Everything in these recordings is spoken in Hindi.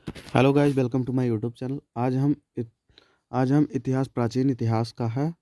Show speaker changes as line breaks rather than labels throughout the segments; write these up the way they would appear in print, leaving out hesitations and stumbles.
Hello guys, welcome to my YouTube channel. आज हम इतिहास, प्राचीन इतिहास का है।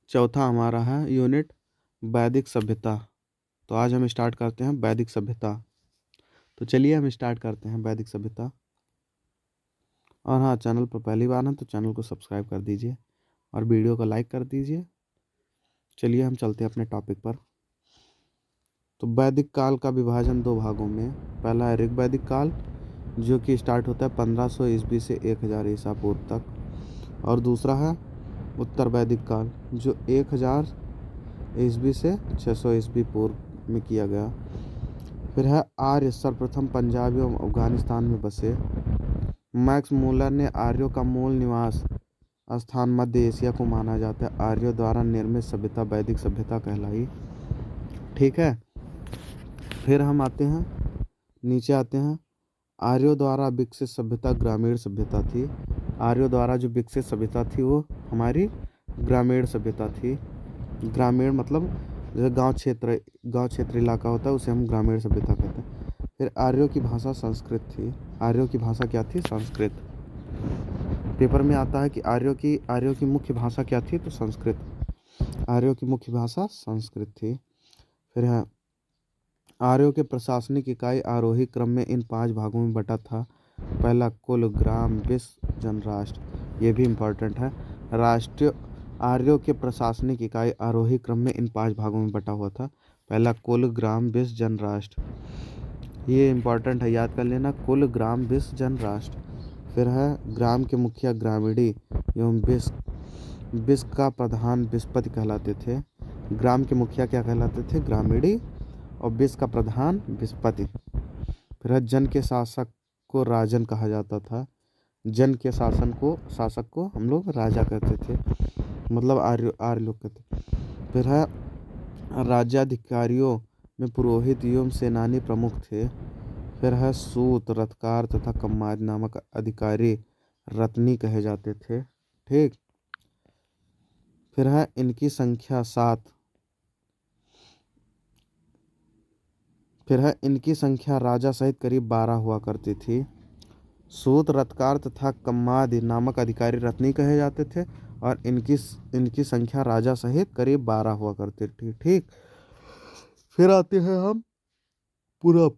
चौथा हमारा है यूनिट वैदिक सभ्यता। तो आज हम स्टार्ट करते हैं वैदिक सभ्यता। तो चलिए हम स्टार्ट करते हैं वैदिक सभ्यता। और हाँ, चैनल पर पहली बार है तो चैनल को सब्सक्राइब कर दीजिए और वीडियो को लाइक कर दीजिए। चलिए हम चलते हैं अपने टॉपिक पर। तो वैदिक काल का विभाजन दो भागों में। पहला है ऋग वैदिक काल, जो कि स्टार्ट होता है 1500 ईस्वी से 1000 ईसा पूर्व तक। और दूसरा है उत्तर वैदिक काल, जो 1000 ईस्वी से 600 ईस्वी पूर्व में किया गया। फिर है आर्य सर्वप्रथम पंजाब एवं अफगानिस्तान में बसे। मैक्स मूलर ने आर्यों का मूल निवास स्थान मध्य एशिया को माना जाता है। आर्यों द्वारा निर्मित सभ्यता वैदिक सभ्यता कहलाई। ठीक है। फिर हम आते हैं, नीचे आते हैं। आर्यों द्वारा विकसित सभ्यता ग्रामीण सभ्यता थी। आर्यों द्वारा जो विकसित सभ्यता थी वो हमारी ग्रामीण सभ्यता थी। ग्रामीण मतलब जैसे गांव क्षेत्र इलाका होता है उसे हम ग्रामीण सभ्यता कहते हैं। फिर आर्यों की भाषा संस्कृत थी। आर्यों की भाषा क्या थी? संस्कृत। पेपर में आता है कि आर्यों की मुख्य भाषा क्या थी? तो संस्कृत। आर्यों की मुख्य भाषा संस्कृत थी। फिर है आर्यों के प्रशासनिक इकाई आरोही क्रम में इन 5 भागों में बटा था। पहला कुल, ग्राम, विश्व, जनराष्ट्र। ये भी इम्पोर्टेंट है। राष्ट्रीय आर्यों के प्रशासनिक इकाई आरोही क्रम में इन 5 भागों में बटा हुआ था। पहला कुल, ग्राम, विश्व, जनराष्ट्र। ये इम्पोर्टेंट है, याद कर लेना। कुल, ग्राम, विश्व, जनराष्ट्र। फिर है ग्राम के मुखिया ग्रामीणी एवं विश्व का प्रधान विस्पति कहलाते थे। ग्राम के मुखिया क्या कहलाते थे? ग्रामीणी। और विश्व का प्रधान विस्पति। फिर है जन के शासक को राजन कहा जाता था। जन के शासक को हम लोग राजा कहते थे, मतलब आर्य लोग कहते। फिर है राज्याधिकारियों में पुरोहित एवं सेनानी प्रमुख थे। फिर है सूत, रथकार तथा कम्माद नामक अधिकारी रत्नी कहे जाते थे। ठीक। फिर है इनकी संख्या 7। फिर है इनकी संख्या राजा सहित करीब 12 हुआ करती थी। सूत, रथकार तथा कम्माद नामक अधिकारी रत्नी कहे जाते थे और इनकी संख्या राजा सहित करीब 12 हुआ करती थी। ठीक। फिर आते हैं हम पूरब।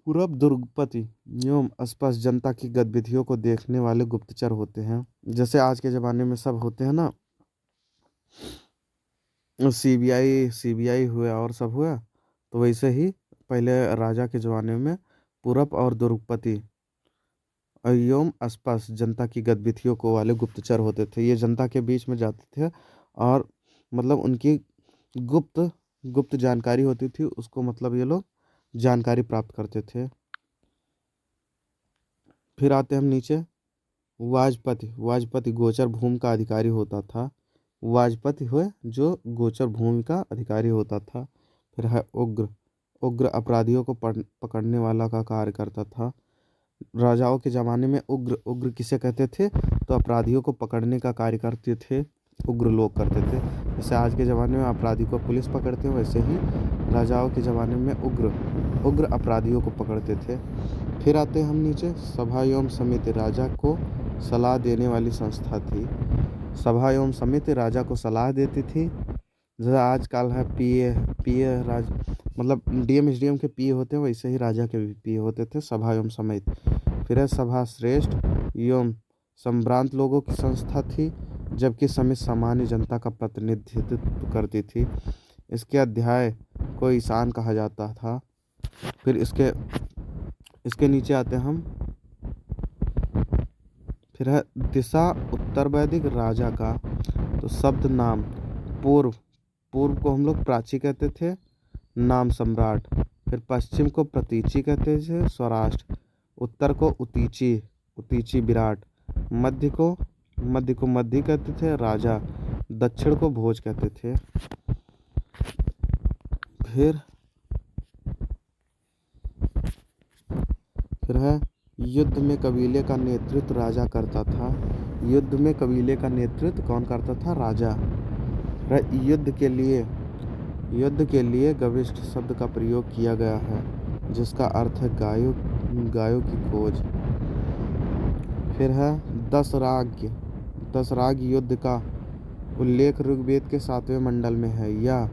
पूरब दुर्गपति एवं आसपास जनता की गतिविधियों को देखने वाले गुप्तचर होते हैं। जैसे आज के ज़माने में सब होते हैं ना, सीबीआई हुआ और सब हुआ, तो वैसे ही पहले राजा के ज़माने में पूरब और दुर्गपति एवं आसपास जनता की गतिविधियों को वाले गुप्तचर होते थे। ये जनता के बीच में जाते थे और मतलब उनकी गुप्त गुप्त जानकारी होती थी, उसको मतलब ये लोग जानकारी प्राप्त करते थे। फिर आते हैं हम नीचे। वाजपति। वाजपति गोचर भूमि का अधिकारी होता था। वाजपति हुए जो गोचर भूमि का अधिकारी होता था। फिर है उग्र। उग्र अपराधियों को पकड़ने वाला का कार्य करता था। राजाओं के ज़माने में उग्र उग्र किसे कहते थे? तो अपराधियों को पकड़ने का कार्य करते थे, उग्र लोग करते थे। जैसे आज के ज़माने में अपराधी को पुलिस पकड़ते हैं, वैसे ही राजाओं के ज़माने में उग्र अपराधियों को पकड़ते थे। फिर आते हैं हम नीचे। सभा एवं समिति राजा को सलाह देने वाली संस्था थी। सभा एवं समिति राजा को सलाह देती थी। जैसे आजकल है पीए राज, मतलब डीएम एसडीएम के पीए होते हैं, वैसे ही राजा के भी पीए होते थे। सभा एवं समिति। फिर है सभा श्रेष्ठ एवं संभ्रांत लोगों की संस्था थी, जबकि समिति सामान्य जनता का प्रतिनिधित्व करती थी। इसके अध्याय को ईशान कहा जाता था। फिर इसके नीचे आते हैं हम। फिर है दिशा उत्तर वैदिक राजा का। तो शब्द नाम पूर्व। पूर्व को हम लोग प्राची कहते थे, नाम सम्राट। फिर पश्चिम को प्रतीची कहते थे, स्वराष्ट्र। उत्तर को उतीची, उतीची विराट। मध्य को मध्य कहते थे, राजा। दक्षिण को भोज कहते थे। फिर है युद्ध में कबीले का नेतृत्व राजा करता था। युद्ध में कबीले का नेतृत्व कौन करता था? राजा। युद्ध के लिए गविष्ठ शब्द का प्रयोग किया गया है, जिसका अर्थ है गायों की खोज। फिर है दसराग युद्ध का उल्लेख ऋग्वेद के 7वें मंडल में है। यह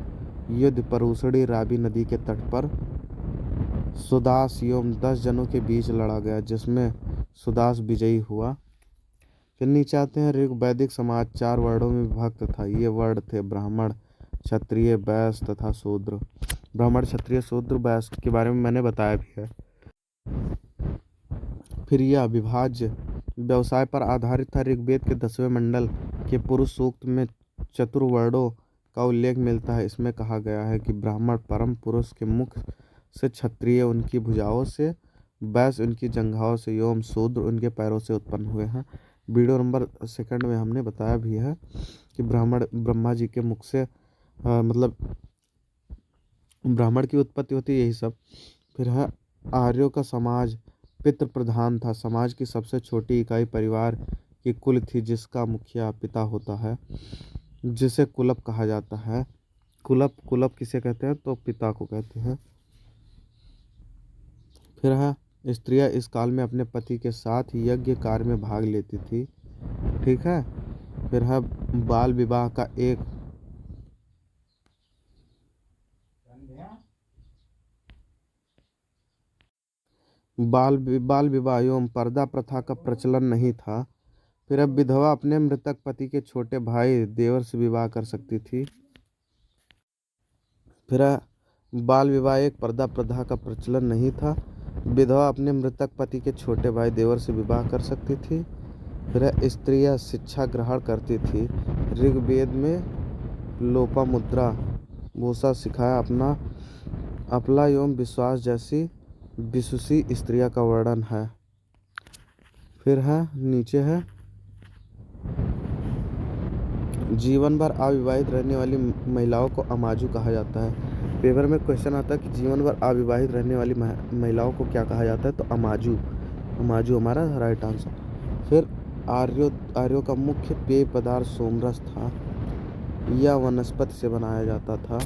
युद्ध परूसड़ी रावी नदी के तट पर सुदास एवं 10 जनों के बीच लड़ा गया, जिसमें सुदास विजयी हुआ। फिर नीचे आते हैं। ऋग वैदिक समाज 4 वर्णों में विभक्त था। ये वर्ण थे ब्राह्मण, क्षत्रिय, वैश्य तथा शूद्र। ब्राह्मण, क्षत्रिय, शूद्र, वैश्य के बारे में मैंने बताया भी है। फिर यह विभाज्य व्यवसाय पर आधारित था। ऋग्वेद के 10वें मंडल के पुरुष सूक्त में चतुर्वर्णों का उल्लेख मिलता है। इसमें कहा गया है कि ब्राह्मण परम पुरुष के मुख से, क्षत्रिय उनकी भुजाओं से, वैश्य उनकी जंघाओं से एवं शूद्र उनके पैरों से उत्पन्न हुए हैं। वीडियो नंबर 2 में हमने बताया भी है कि ब्राह्मण ब्रह्मा जी के मुख से मतलब ब्राह्मण की उत्पत्ति होती है, यही सब। फिर है आर्यों का समाज पितृ प्रधान था। समाज की सबसे छोटी इकाई परिवार की कुल थी, जिसका मुखिया पिता होता है, जिसे कुलप कहा जाता है। कुलप किसे कहते हैं? तो पिता को कहते हैं। फिर है स्त्रियां इस काल में अपने पति के साथ यज्ञ कार्य में भाग लेती थी। ठीक है। फिर है बाल विवाह का एक बाल विवाह एवं पर्दा प्रथा का प्रचलन नहीं था। फिर अब विधवा अपने मृतक पति के छोटे भाई देवर से विवाह कर सकती थी। फिर बाल विवाह एक पर्दा प्रथा का प्रचलन नहीं था। विधवा अपने मृतक पति के छोटे भाई देवर से विवाह कर सकती थी। फिर स्त्रियां शिक्षा ग्रहण करती थी। ऋग्वेद में लोपामुद्रा, भूसा सिखाया, अपला एवं विश्वास जैसी विशुषी स्त्रियां का वर्णन है। फिर है नीचे है जीवन भर अविवाहित रहने वाली महिलाओं को अमाजू कहा जाता है। पेपर में क्वेश्चन आता है कि जीवन भर अविवाहित रहने वाली महिलाओं को क्या कहा जाता है? तो अमाजू। अमाजू हमारा राइट आंसर। फिर आर्यों का मुख्य पेय पदार्थ सोमरस था। यह वनस्पति से बनाया जाता था।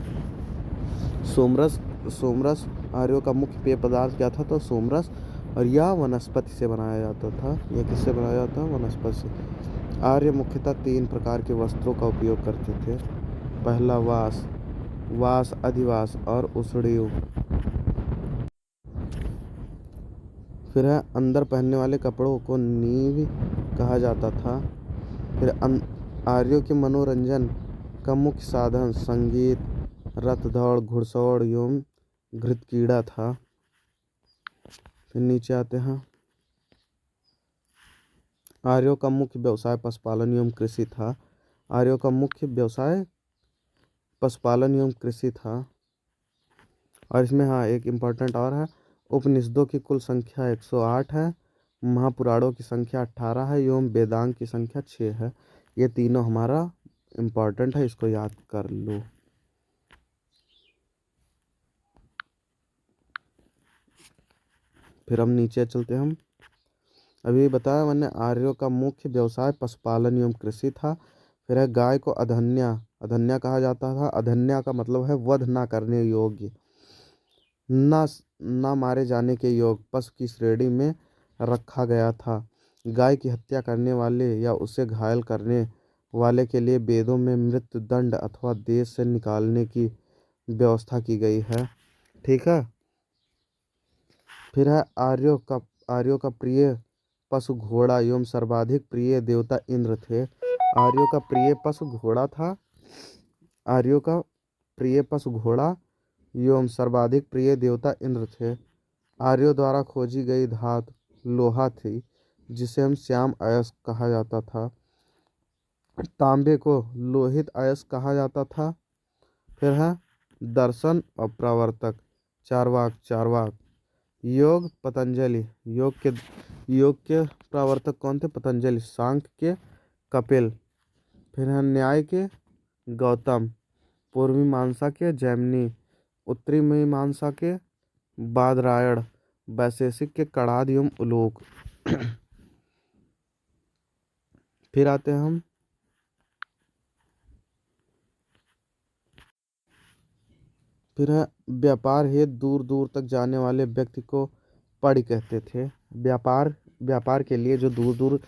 सोमरस आर्यों का मुख्य पेय पदार्थ क्या था? तो सोमरस। और यह वनस्पति से बनाया जाता था। यह किससे बनाया जाता है? वनस्पति से। आर्य मुख्यतः 3 प्रकार के वस्त्रों का उपयोग करते थे। पहला वास, अधिवास और उसड़ियों। फिर है अंदर पहनने वाले कपड़ों को नीव कहा जाता था। फिर आर्यों के मनोरंजन का मुख्य साधन संगीत, रथ दौड़, घुड़सौड़ एवं घृतक्रीड़ा था। फिर नीचे आते हैं। आर्यों का मुख्य व्यवसाय पशुपालन एवं कृषि था। आर्यों का मुख्य व्यवसाय पशुपालन एवं कृषि था। और इसमें हाँ एक इम्पोर्टेंट और है, उपनिषदों की कुल संख्या 108 है, महापुराणों की संख्या 18 है एवं वेदांग की संख्या 6 है। ये तीनों हमारा इम्पोर्टेंट है, इसको याद कर लो। फिर हम नीचे चलते हैं। हम अभी बताया मैंने आर्यों का मुख्य व्यवसाय पशुपालन एवं कृषि था। फिर है गाय को अधन्या कहा जाता था। अधन्या का मतलब है वध ना करने योग्य, ना मारे जाने के योग, पशु की श्रेणी में रखा गया था। गाय की हत्या करने वाले या उसे घायल करने वाले के लिए वेदों में मृत्यु दंड अथवा देश से निकालने की व्यवस्था की गई है। ठीक है। फिर है आर्यों का प्रिय पशु घोड़ा एवं सर्वाधिक प्रिय देवता इंद्र थे। आर्यों का प्रिय पशु घोड़ा था। आर्यों का प्रिय पशु घोड़ा एवं सर्वाधिक प्रिय देवता इंद्र थे। आर्यों द्वारा खोजी गई धातु लोहा थी, जिसे हम श्याम अयस्क कहा जाता था। तांबे को लोहित अयस्क कहा जाता था। फिर है दर्शन और प्रवर्तक, चारवाक। योग पतंजलि, योग के प्रवर्तक कौन थे? पतंजलि। सांख्य के कपिल। फिर है न्याय के गौतम। पूर्वी मीमांसा के जैमिनी। उत्तरी मीमांसा के बादरायण। वैशेषिक के कणाद एवं उलोक। फिर आते हैं हम फिर है व्यापार हेतु दूर दूर तक जाने वाले व्यक्ति को पढ़ कहते थे। व्यापार व्यापार के लिए जो दूर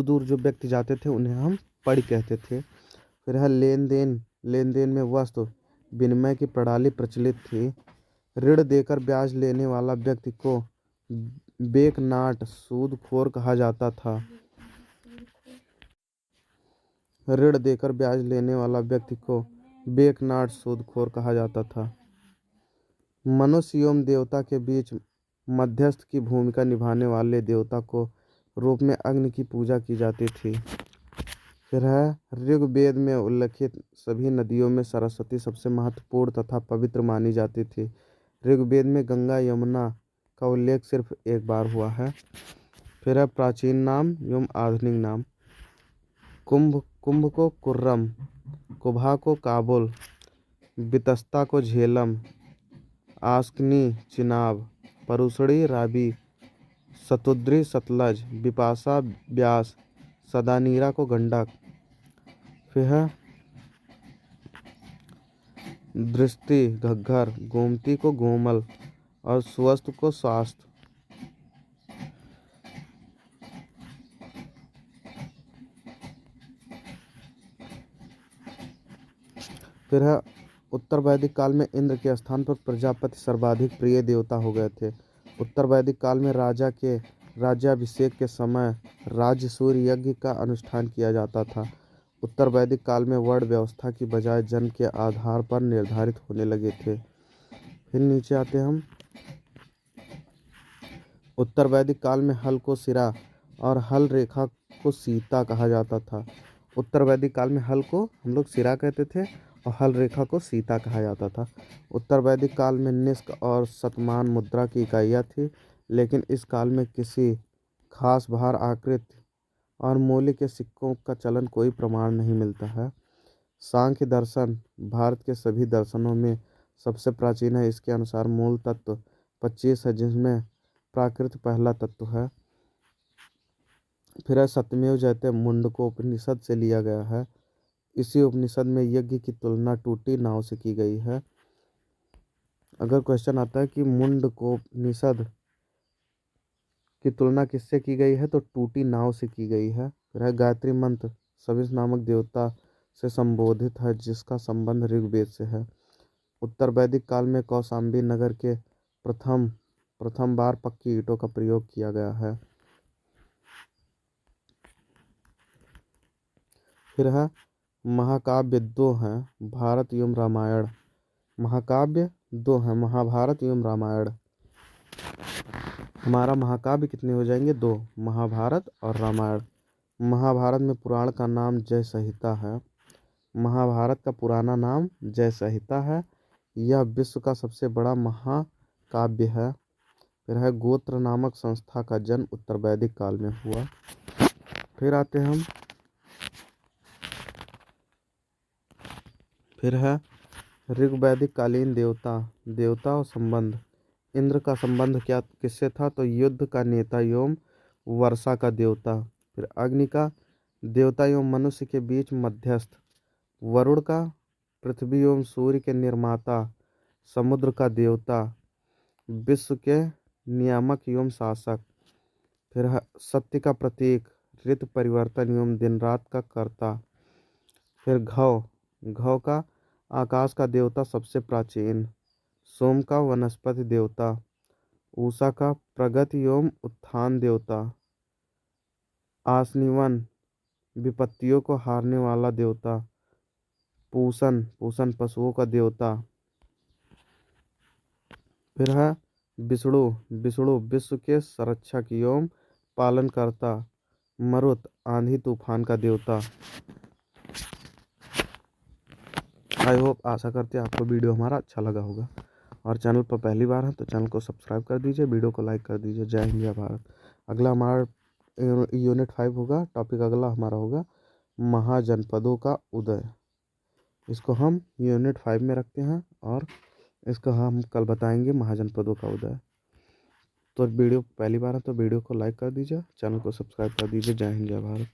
दूर जो व्यक्ति जाते थे उन्हें हम पड़ी कहते थे। फिर है लेन देन। लेन देन में वस्तु विनिमय की प्रणाली प्रचलित थी। ऋण देकर ब्याज लेने वाला व्यक्ति को बेकनाट सूदखोर कहा जाता था। ऋण देकर ब्याज लेने वाला व्यक्ति को बेकनाट सूदखोर कहा जाता था। मनुष्य एवं देवता के बीच मध्यस्थ की भूमिका निभाने वाले देवता को रूप में अग्नि की पूजा की जाती थी। फिर है ऋग्वेद में उल्लिखित सभी नदियों में सरस्वती सबसे महत्वपूर्ण तथा पवित्र मानी जाती थी। ऋग्वेद में गंगा यमुना का उल्लेख सिर्फ एक बार हुआ है। फिर है प्राचीन नाम एवं आधुनिक नाम। कुंभ को कुर्रम, कुभा को काबुल, बितस्ता को झेलम, आस्कनी चिनाब, परुशड़ी रावी, शतुद्री सतलज, बिपाशा ब्यास, सदानीरा को गंडक। फिर है दृष्टि घग्गर, गोमती को गोमल और स्वस्त को स्वास्थ्य। फिर है उत्तर वैदिक काल में इंद्र के स्थान पर प्रजापति सर्वाधिक प्रिय देवता हो गए थे। उत्तर वैदिक काल में राजा के राज्याभिषेक के समय राजसूय यज्ञ का अनुष्ठान किया जाता था। उत्तर वैदिक काल में वर्ण व्यवस्था की बजाय जन्म के आधार पर निर्धारित होने लगे थे। फिर नीचे आते हम। उत्तर वैदिक काल में हल को सिरा और हल रेखा को सीता कहा जाता था। उत्तर वैदिक काल में हल को हम लोग सिरा कहते थे और हल रेखा को सीता कहा जाता था। उत्तर वैदिक काल में निष्क और शतमान मुद्रा की इकाइयाँ थी, लेकिन इस काल में किसी खास भार आकृति और मूल्य के सिक्कों का चलन कोई प्रमाण नहीं मिलता है। सांख्य दर्शन भारत के सभी दर्शनों में सबसे प्राचीन है। इसके अनुसार मूल तत्व 25 है, जिसमें प्राकृत पहला तत्व है। फिर है सत्यमेव जयते मुंडको उपनिषद से लिया गया है। इसी उपनिषद में यज्ञ की तुलना टूटी नाव से की गई है। अगर क्वेश्चन आता है कि मुंडको उपनिषद की तुलना किससे की गई है, तो टूटी नाव से की गई है। फिर है गायत्री मंत्र सविष नामक देवता से संबोधित है, जिसका संबंध ऋग्वेद से है। उत्तर वैदिक काल में कौशाम्बी नगर के प्रथम बार पक्की ईंटों का प्रयोग किया गया है। फिर है महाकाव्य दो हैं, भारत एवं रामायण। महाकाव्य दो हैं, महाभारत एवं रामायण। हमारा महाकाव्य कितने हो जाएंगे? दो, महाभारत और रामायण। महाभारत में पुराण का नाम जय संहिता है। महाभारत का पुराना नाम जय संहिता है। यह विश्व का सबसे बड़ा महाकाव्य है। फिर है गोत्र नामक संस्था का जन्म उत्तर वैदिक काल में हुआ। फिर आते हम। फिर है ऋग्वैदिक कालीन देवता और संबंध। इंद्र का संबंध क्या किससे था? तो युद्ध का नेता एवं वर्षा का देवता। फिर अग्नि का देवता एवं मनुष्य के बीच मध्यस्थ। वरुण का पृथ्वी एवं सूर्य के निर्माता। समुद्र का देवता, विश्व के नियामक एवं शासक। फिर है सत्य का प्रतीक, ऋतु परिवर्तन एवं दिन रात का कर्ता। फिर घव का आकाश का देवता सबसे प्राचीन। सोम का वनस्पति देवता। उषा का प्रगति एवं उत्थान देवता। आसनिवन विपत्तियों को हारने वाला देवता। पूषण पशुओं का देवता। फिर है विष्णु विश्व के संरक्षक एवं पालनकर्ता। मरुत आंधी तूफान का देवता। आई होप, आशा करते हैं आपको वीडियो हमारा अच्छा लगा होगा। और चैनल पर पहली बार है तो चैनल को सब्सक्राइब कर दीजिए, वीडियो को लाइक कर दीजिए। जय हिंद जय भारत। अगला हमारा यूनिट 5 होगा। टॉपिक अगला हमारा होगा महाजनपदों का उदय। इसको हम यूनिट 5 में रखते हैं और इसको हम कल बताएंगे महाजनपदों का उदय। तो वीडियो पहली बार है तो वीडियो को लाइक कर दीजिए, चैनल को सब्सक्राइब कर दीजिए। जय हिंद जय भारत।